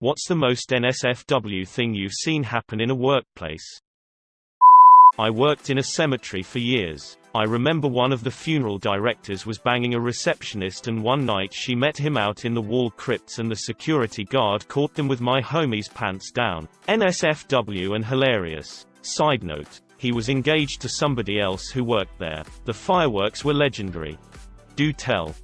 What's the most NSFW thing you've seen happen in a workplace? I worked in a cemetery for years. I remember one of the funeral directors was banging a receptionist, and one night she met him out in the wall crypts and the security guard caught them with my homie's pants down. NSFW and hilarious. Side note, he was engaged to somebody else who worked there. The fireworks were legendary. Do tell.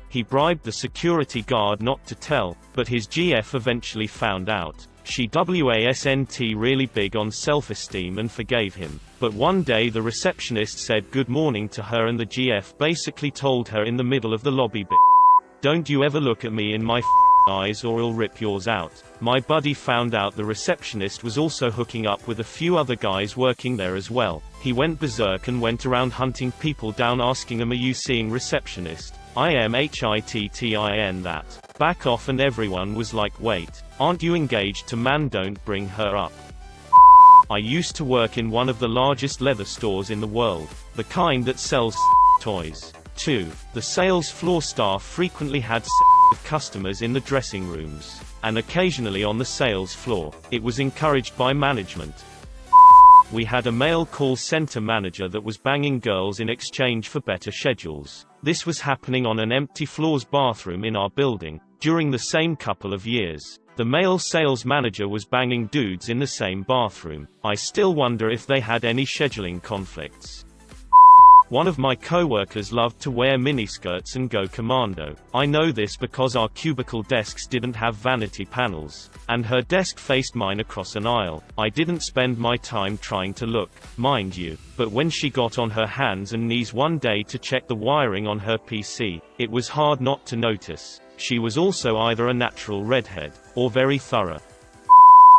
He bribed the security guard not to tell, but his GF eventually found out. She wasn't really big on self-esteem and forgave him. But one day the receptionist said good morning to her and the GF basically told her in the middle of the lobby, "Don't you ever look at me in my eyes or I'll rip yours out." My buddy found out the receptionist was also hooking up with a few other guys working there as well. He went berserk and went around hunting people down asking them, "Are you seeing receptionist? I am HITTIN that. Back off," and everyone was like, "Wait, aren't you engaged to man? Don't bring her up." I used to work in one of the largest leather stores in the world, the kind that sells toys. 2. The sales floor staff frequently had with customers in the dressing rooms, and occasionally on the sales floor. It was encouraged by management. We had a male call center manager that was banging girls in exchange for better schedules. This was happening on an empty floors bathroom in our building. During the same couple of years, the male sales manager was banging dudes in the same bathroom. I still wonder if they had any scheduling conflicts. One of my coworkers loved to wear miniskirts and go commando. I know this because our cubicle desks didn't have vanity panels, and her desk faced mine across an aisle. I didn't spend my time trying to look, mind you, but when she got on her hands and knees one day to check the wiring on her PC, it was hard not to notice. She was also either a natural redhead, or very thorough.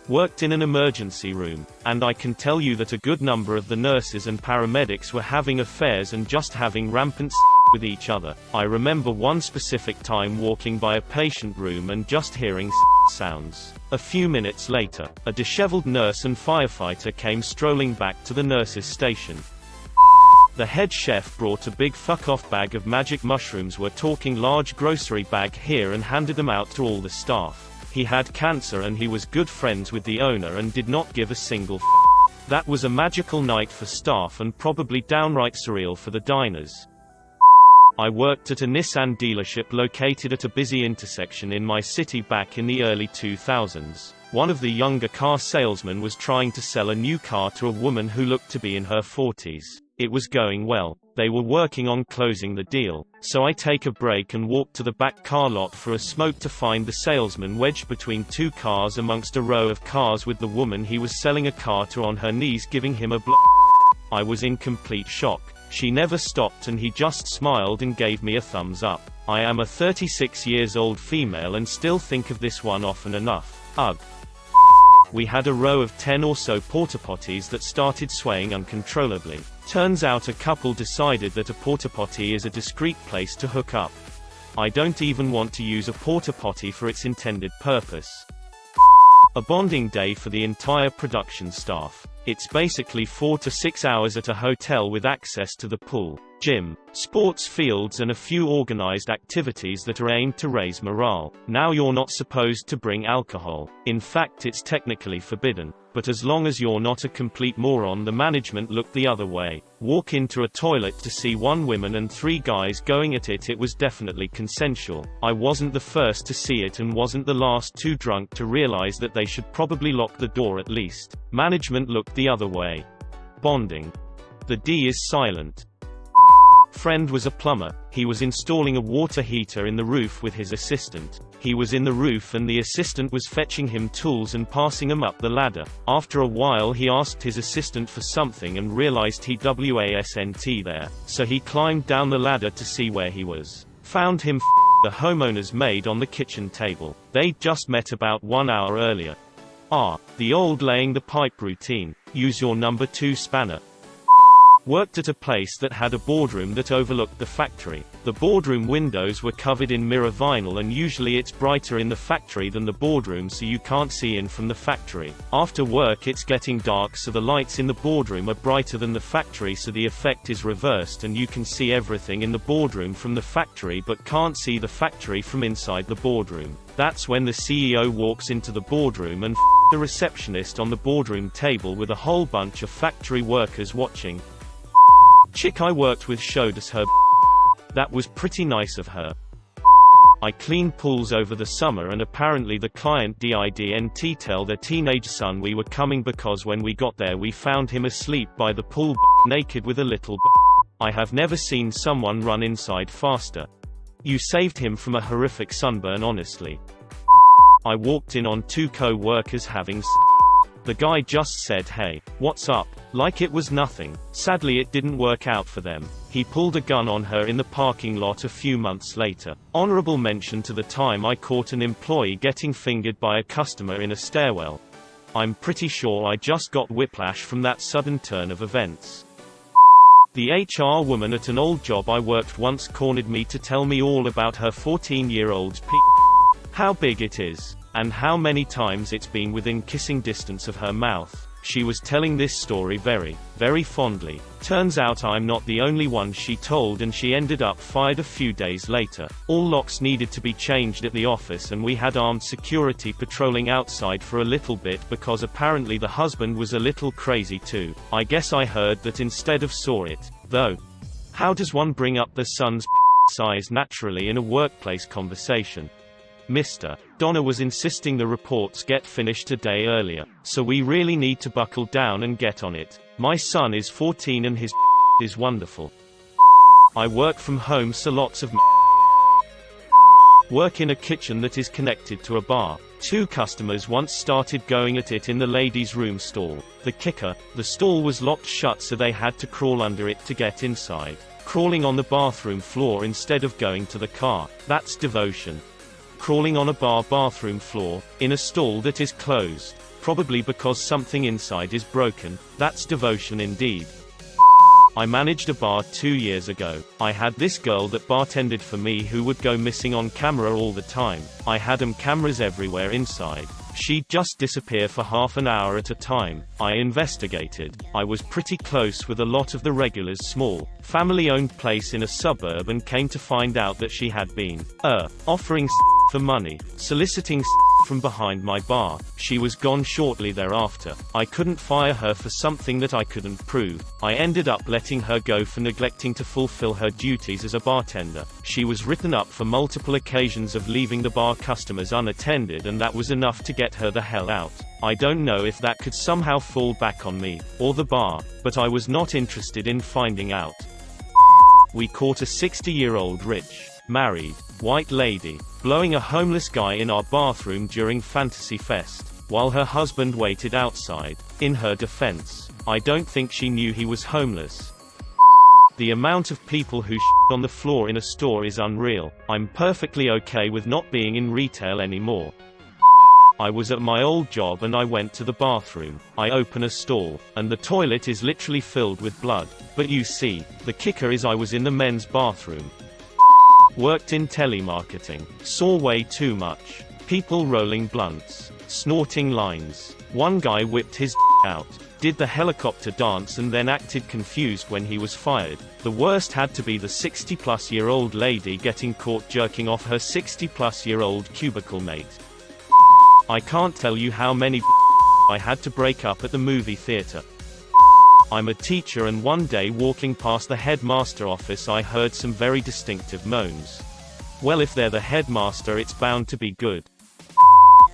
Worked in an emergency room, and I can tell you that a good number of the nurses and paramedics were having affairs and just having rampant with each other. I remember one specific time walking by a patient room and just hearing sounds. A few minutes later, a disheveled nurse and firefighter came strolling back to the nurse's station. The head chef brought a big fuck-off bag of magic mushrooms, we're talking large grocery bag here, and handed them out to all the staff. He had cancer and he was good friends with the owner and did not give a single f***. That was a magical night for staff and probably downright surreal for the diners. I worked at a Nissan dealership located at a busy intersection in my city back in the early 2000s. One of the younger car salesmen was trying to sell a new car to a woman who looked to be in her 40s. It was going well. They were working on closing the deal, so I take a break and walk to the back car lot for a smoke to find the salesman wedged between two cars amongst a row of cars with the woman he was selling a car to on her knees giving him a I was in complete shock. She never stopped and he just smiled and gave me a thumbs up. I am a 36 years old female and still think of this one often enough. Ugh. We had a row of 10 or so porta potties that started swaying uncontrollably. Turns out a couple decided that a porta potty is a discreet place to hook up. I don't even want to use a porta potty for its intended purpose. A bonding day for the entire production staff. It's basically 4 to 6 hours at a hotel with access to the pool, gym, sports fields and a few organized activities that are aimed to raise morale. Now you're not supposed to bring alcohol. In fact, it's technically forbidden. But as long as you're not a complete moron, the management looked the other way. Walk into a toilet to see 1 woman and 3 guys going at it. It was definitely consensual. I wasn't the first to see it and wasn't the last too drunk to realize that they should probably lock the door at least. Management looked the other way. Bonding. The D is silent. Friend was a plumber. He was installing a water heater in the roof with his assistant. He was in the roof and the assistant was fetching him tools and passing them up the ladder. After a while he asked his assistant for something and realized he wasn't there, so he climbed down the ladder to see where he was. Found him the homeowner's maid on the kitchen table. They'd just met about 1 hour earlier. The old laying the pipe routine. Use your number 2 spanner. Worked at a place that had a boardroom that overlooked the factory. The boardroom windows were covered in mirror vinyl, and usually it's brighter in the factory than the boardroom, so you can't see in from the factory. After work it's getting dark, so the lights in the boardroom are brighter than the factory, so the effect is reversed and you can see everything in the boardroom from the factory but can't see the factory from inside the boardroom. That's when the CEO walks into the boardroom and the receptionist on the boardroom table with a whole bunch of factory workers watching. Chick I worked with showed us her. That was pretty nice of her. I cleaned pools over the summer, and apparently the client didn't tell their teenage son we were coming, because when we got there we found him asleep by the pool, naked with a little. I have never seen someone run inside faster. You saved him from a horrific sunburn, honestly. I walked in on 2 co-workers having sex. The guy just said, "Hey, what's up?" like it was nothing. Sadly it didn't work out for them. He pulled a gun on her in the parking lot a few months later. Honorable mention to the time I caught an employee getting fingered by a customer in a stairwell. I'm pretty sure I just got whiplash from that sudden turn of events. The HR woman at an old job I worked once cornered me to tell me all about her 14-year-old's how big it is, and how many times it's been within kissing distance of her mouth. She was telling this story very, very fondly. Turns out I'm not the only one she told, and she ended up fired a few days later. All locks needed to be changed at the office, and we had armed security patrolling outside for a little bit because apparently the husband was a little crazy too. I guess I heard that instead of saw it, though. How does one bring up their son's size naturally in a workplace conversation? Mr. Donna was insisting the reports get finished a day earlier, so we really need to buckle down and get on it. My son is 14 and his is wonderful. I work from home, so lots of work in a kitchen that is connected to a bar. 2 customers once started going at it in the ladies' room stall. The kicker, the stall was locked shut, so they had to crawl under it to get inside. Crawling on the bathroom floor instead of going to the car. That's devotion. Crawling on a bathroom floor, in a stall that is closed, probably because something inside is broken. That's devotion indeed. I managed a bar 2 years ago. I had this girl that bartended for me who would go missing on camera all the time. I had cameras everywhere inside. She'd just disappear for half an hour at a time. I investigated. I was pretty close with a lot of the regulars. Small, family-owned place in a suburb, and came to find out that she had been offering for money, soliciting from behind my bar. She was gone shortly thereafter. I couldn't fire her for something that I couldn't prove. I ended up letting her go for neglecting to fulfill her duties as a bartender. She was written up for multiple occasions of leaving the bar customers unattended, and that was enough to get her the hell out. I don't know if that could somehow fall back on me, or the bar, but I was not interested in finding out. We caught a 60-year-old rich, married, white lady, blowing a homeless guy in our bathroom during Fantasy Fest, while her husband waited outside. In her defense, I don't think she knew he was homeless. The amount of people who on the floor in a store is unreal. I'm perfectly okay with not being in retail anymore. I was at my old job and I went to the bathroom. I open a stall, and the toilet is literally filled with blood. But you see, the kicker is I was in the men's bathroom. Worked in telemarketing. Saw way too much. People rolling blunts. Snorting lines. One guy whipped his out. Did the helicopter dance and then acted confused when he was fired. The worst had to be the 60-plus-year-old lady getting caught jerking off her 60-plus-year-old cubicle mate. I can't tell you how many I had to break up at the movie theater. I'm a teacher, and one day walking past the headmaster office I heard some very distinctive moans. Well, if they're the headmaster, it's bound to be good.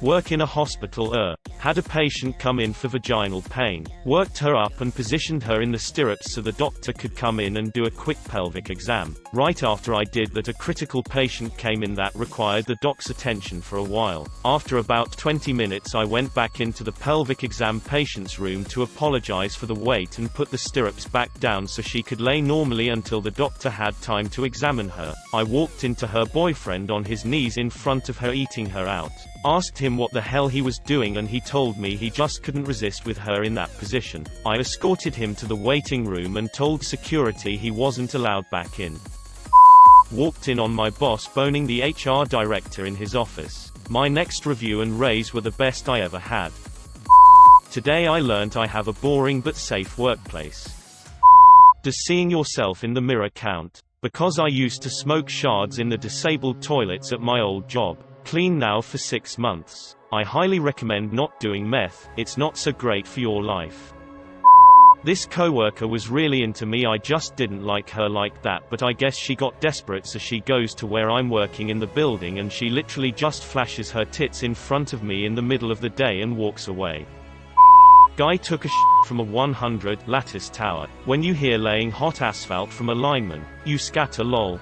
Work in a hospital. Had a patient come in for vaginal pain. Worked her up and positioned her in the stirrups so the doctor could come in and do a quick pelvic exam. Right after I did that, a critical patient came in that required the doc's attention for a while. After about 20 minutes I went back into the pelvic exam patient's room to apologize for the wait and put the stirrups back down so she could lay normally until the doctor had time to examine her. I walked into her boyfriend on his knees in front of her, eating her out. Asked him what the hell he was doing and he told me he just couldn't resist with her in that position. I escorted him to the waiting room and told security he wasn't allowed back in. Walked in on my boss boning the HR director in his office. My next review and raise were the best I ever had. Today I learned I have a boring but safe workplace. Does seeing yourself in the mirror count? Because I used to smoke shards in the disabled toilets at my old job. Clean now for 6 months. I highly recommend not doing meth, it's not so great for your life. This coworker was really into me, I just didn't like her like that, but I guess she got desperate, so she goes to where I'm working in the building and she literally just flashes her tits in front of me in the middle of the day and walks away. Guy took a shit from a 100 lattice tower. When you hear laying hot asphalt from a lineman, you scatter lol.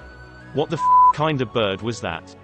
What the kind of bird was that?